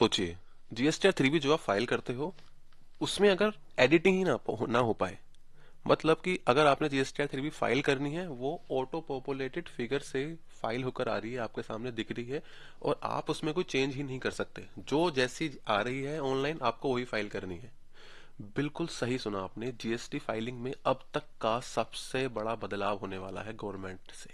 सोचिए, जीएसटी 3 भी जो आप फाइल करते हो उसमें अगर एडिटिंग ही ना हो पाए, मतलब कि अगर आपने जीएसटी 3 भी फाइल करनी है, वो ऑटो पॉपुलेटेड फिगर से फाइल होकर आ रही है, आपके सामने दिख रही है, और आप उसमें कोई चेंज ही नहीं कर सकते, जो जैसी आ रही है ऑनलाइन आपको वही फाइल करनी है। बिल्कुल सही सुना आपने, जीएसटी फाइलिंग में अब तक का सबसे बड़ा बदलाव होने वाला है गवर्नमेंट से।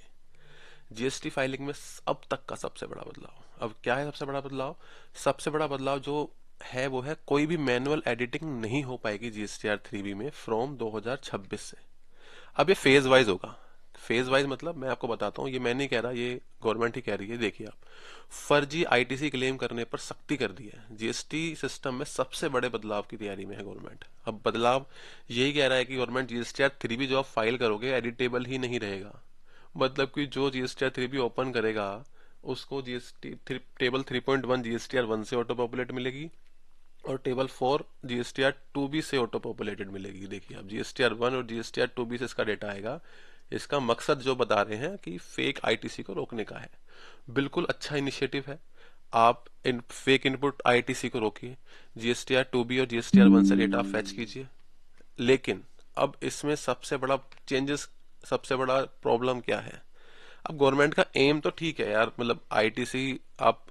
जीएसटी फाइलिंग में अब तक का सबसे बड़ा बदलाव, अब क्या है सबसे बड़ा बदलाव? सबसे बड़ा बदलाव जो है वो है, कोई भी मैनुअल एडिटिंग नहीं हो पाएगी जीएसटीआर 3 में फ्रॉम 2026 से। अब ये फेज वाइज होगा। फेज वाइज मतलब मैं आपको बताता हूँ, ये मैं नहीं कह रहा, ये गवर्नमेंट ही कह रही है। देखिए आप, फर्जी आईटीसी क्लेम करने पर सख्ती कर दी है। जीएसटी सिस्टम में सबसे बड़े बदलाव की तैयारी में है गवर्नमेंट। अब बदलाव यही कह रहा है कि गवर्नमेंट जीएसटीआर 3 भी जो आप फाइल करोगे एडिटेबल ही नहीं रहेगा। मतलब कि जो जीएसटीआर 3 भी ओपन करेगा उसको जीएसटी टेबल 3.1 जीएसटीआर 1 से ऑटो पॉपुलेट मिलेगी, और टेबल 4 जीएसटीआर 2 बी से ऑटो पॉपुलेटेड मिलेगी। देखिए अब जीएसटीआर 1 और जीएसटीआर 2 बी से इसका डेटा आएगा। इसका मकसद जो बता रहे हैं कि फेक आईटीसी को रोकने का है। बिल्कुल अच्छा इनिशिएटिव है। आप इन फेक इनपुट आईटीसी को रोकिए, जीएसटीआर 2 बी और जीएसटीआर 1 से डेटा फैच कीजिए। लेकिन अब इसमें सबसे बड़ा चेंजेस, सबसे बड़ा प्रॉब्लम क्या है? अब गवर्नमेंट का एम तो ठीक है यार, मतलब आईटीसी आप,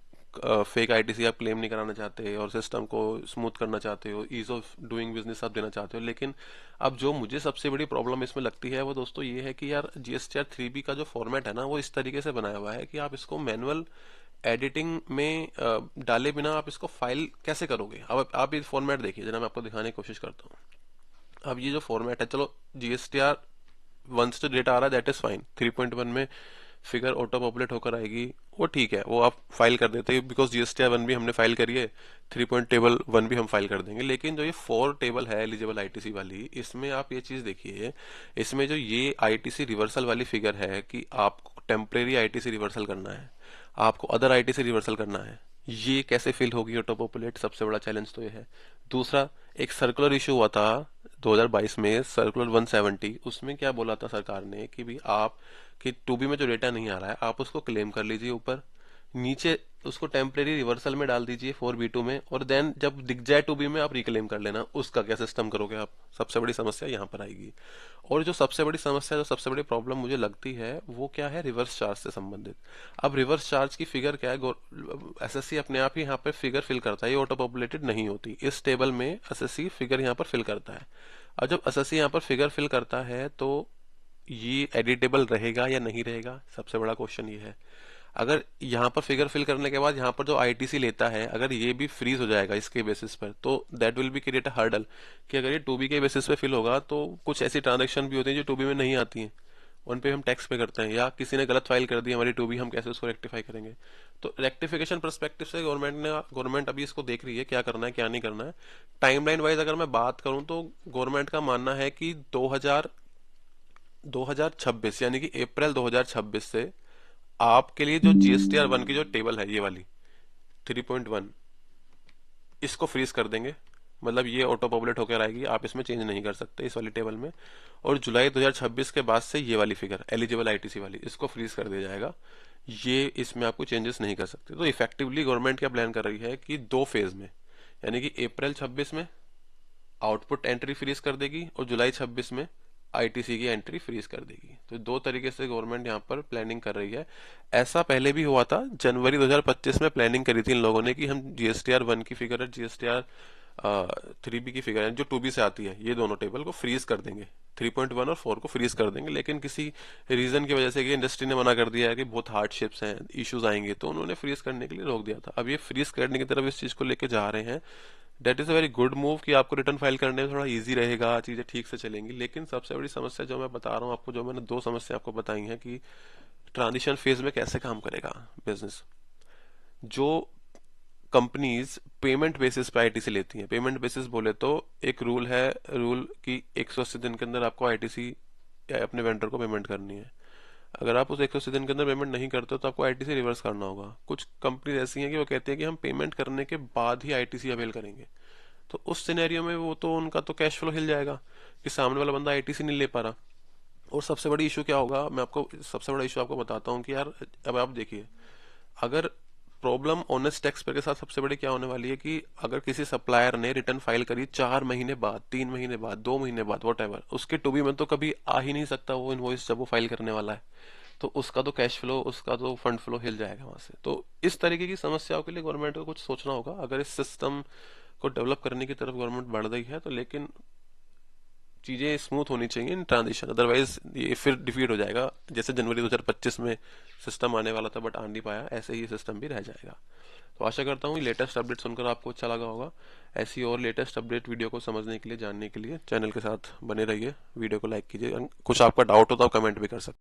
फेक आईटीसी आप क्लेम नहीं कराना चाहते और सिस्टम को स्मूथ करना चाहते हो, ईज ऑफ डूइंग बिजनेस आप देना चाहते हो। लेकिन अब जो मुझे सबसे बड़ी प्रॉब्लम इसमें लगती है वो दोस्तों ये है कि यार जीएसटीआर 3 का जो फॉर्मेट है ना, वो इस तरीके से बनाया हुआ है कि आप इसको मैनुअल एडिटिंग में डाले बिना आप इसको फाइल कैसे करोगे? अब आप ये फॉर्मेट देखिए, जरा मैं आपको दिखाने की कोशिश करता हूँ। अब ये जो फॉर्मेट है, चलो जीएसटीआर 1 से डेटा आ रहा है, दैट इज फाइन। 3.1 में फिगर ऑटो पॉपुलेट होकर आएगी, वो ठीक है, वो आप फाइल कर देते हैं बिकॉज जीएसटीआर 1 भी हमने फाइल करी है, 3.टेबल 1 भी हम फाइल कर देंगे। लेकिन जो ये 4 टेबल है एलिजिबल आईटीसी वाली, इसमें आप ये चीज देखिए, इसमें जो ये आईटीसी रिवर्सल वाली फिगर है कि आपको टेम्परेरी आईटीसी रिवर्सल करना है, आपको अदर आईटीसी रिवर्सल करना है, ये कैसे फिल होगी ऑटो पॉपुलेट? सबसे बड़ा चैलेंज तो ये है। दूसरा, एक सर्कुलर इशू हुआ था 2022 में, सर्कुलर 170, उसमें क्या बोला था सरकार ने कि भी आप कि 2 बी में जो डेटा नहीं आ रहा है आप उसको क्लेम कर लीजिए ऊपर, नीचे उसको टेम्परेरी रिवर्सल में डाल दीजिए 4B2 में, और देन जब दिख जाए 2 बी में आप रिक्लेम कर लेना। उसका क्या सिस्टम करोगे आप? सबसे बड़ी समस्या यहाँ पर आएगी। और जो सबसे बड़ी समस्या, जो सबसे बड़ी प्रॉब्लम मुझे लगती है वो क्या है? रिवर्स चार्ज से संबंधित। अब रिवर्स चार्ज की फिगर क्या है? एसएससी अपने आप ही यहाँ पर फिगर फिल करता है, ये ऑटो पॉपुलेटेड नहीं होती। इस टेबल में एसएससी फिगर यहाँ पर फिल करता है। और जब एसएससी यहाँ पर फिगर फिल करता है तो ये एडिटेबल रहेगा या नहीं रहेगा? सबसे बड़ा क्वेश्चन ये है। अगर यहाँ पर फिगर फिल करने के बाद यहाँ पर जो आईटीसी लेता है, अगर ये भी फ्रीज हो जाएगा इसके बेसिस पर, तो that will be create a hurdle कि अगर ये 2 बी के बेसिस पे फिल होगा तो कुछ ऐसी ट्रांजेक्शन भी होती हैं जो 2 बी में नहीं आती हैं, उन पे हम टैक्स पे करते हैं, या किसी ने गलत फाइल कर दी हमारी 2 बी, हम कैसे उसको रेक्टिफाई करेंगे? तो रेक्टिफिकेशन परस्पेक्टिव से गवर्नमेंट अभी इसको देख रही है क्या करना है क्या नहीं करना है। टाइमलाइन वाइज अगर मैं बात करूं तो गवर्नमेंट का मानना है कि 2026 यानी कि अप्रैल 2026 से आपके लिए जो जीएसटीआर 1 की जो टेबल है, ये वाली 3.1, इसको फ्रीज कर देंगे। मतलब ये ऑटो पॉपुलेट होकर आएगी, आप इसमें चेंज नहीं कर सकते इस वाली टेबल में। और जुलाई 2026 के बाद से ये वाली फिगर एलिजिबल आईटीसी वाली, इसको फ्रीज कर दिया जाएगा। ये इसमें आपको चेंजेस नहीं कर सकते। तो इफेक्टिवली गवर्नमेंट क्या प्लान कर रही है कि 2 फेज में, यानी कि अप्रैल 26 में आउटपुट एंट्री फ्रीज कर देगी, और जुलाई 26 में आईटीसी की एंट्री फ्रीज कर देगी। तो 2 तरीके से गवर्नमेंट यहाँ पर प्लानिंग कर रही है। ऐसा पहले भी हुआ था, जनवरी 2025 में प्लानिंग करी थी इन लोगों ने कि हम जीएसटीआर 1 की फिगर है, जीएसटीआर 3 बी की फिगर है जो 2 बी से आती है, ये दोनों टेबल को फ्रीज कर देंगे, 3.1 और 4 को फ्रीज कर देंगे। लेकिन किसी रीजन की वजह से कि इंडस्ट्री ने मना कर दिया है कि बहुत हार्डशिप्स हैं, इश्यूज आएंगे, तो उन्होंने फ्रीज करने के लिए रोक दिया था। अब ये फ्रीज करने की तरफ इस चीज को लेके जा रहे हैं। That is a very good move कि आपको रिटर्न फाइल करने में थोड़ा इजी रहेगा, चीजें ठीक से चलेंगी। लेकिन सबसे बड़ी समस्या जो मैं बता रहा हूँ आपको, जो मैंने 2 समस्या आपको बताई है कि ट्रांजिशन फेज में कैसे काम करेगा बिजनेस। जो कंपनीज पेमेंट बेसिस पे आईटीसी लेती हैं, पेमेंट बेसिस बोले तो एक रूल है, रूल कि 180 दिन के अंदर आपको आईटीसी या अपने वेंडर को पेमेंट करनी है। अगर आप उस 180 दिन के अंदर पेमेंट नहीं करते हो तो आपको आईटीसी रिवर्स करना होगा। कुछ कंपनीज ऐसी हैं कि वो कहती हैं कि हम पेमेंट करने के बाद ही आईटीसी अवेल करेंगे। तो उस सिनेरियो में वो तो उनका तो कैश फ्लो हिल जाएगा कि सामने वाला बंदा आईटीसी नहीं ले पा रहा। और सबसे बड़ी इशू क्या होगा, मैं आपको सबसे बड़ा इशू आपको बताता हूँ कि यार अब आप देखिए, अगर प्रॉब्लम ऑनेस्ट टैक्स पेयर के साथ सबसे बड़ी क्या होने वाली है कि अगर किसी सप्लायर ने रिटर्न फाइल करी 4 महीने बाद, 3 महीने बाद, 2 महीने बाद, वॉट एवर, उसके टू बी में तो कभी आ ही नहीं सकता वो इनवॉइस जब वो फाइल करने वाला है। तो उसका तो कैश फ्लो, उसका तो फंड फ्लो हिल जाएगा वहां से। तो इस तरीके की समस्याओं के लिए गवर्नमेंट को कुछ सोचना होगा। अगर इस सिस्टम को डेवलप करने की तरफ गवर्नमेंट बढ़ रही है तो, लेकिन चीजें स्मूथ होनी चाहिए इन ट्रांजिशन, अदरवाइज ये फिर डिफीट हो जाएगा। जैसे जनवरी 2025 में सिस्टम आने वाला था बट आ नहीं पाया, ऐसे ही सिस्टम भी रह जाएगा। तो आशा करता हूँ लेटेस्ट अपडेट सुनकर आपको अच्छा लगा होगा। ऐसी और लेटेस्ट अपडेट वीडियो को समझने के लिए, जानने के लिए चैनल के साथ बने रहिए, वीडियो को लाइक कीजिए। कुछ आपका डाउट हो तो आप कमेंट भी कर सकते हैं।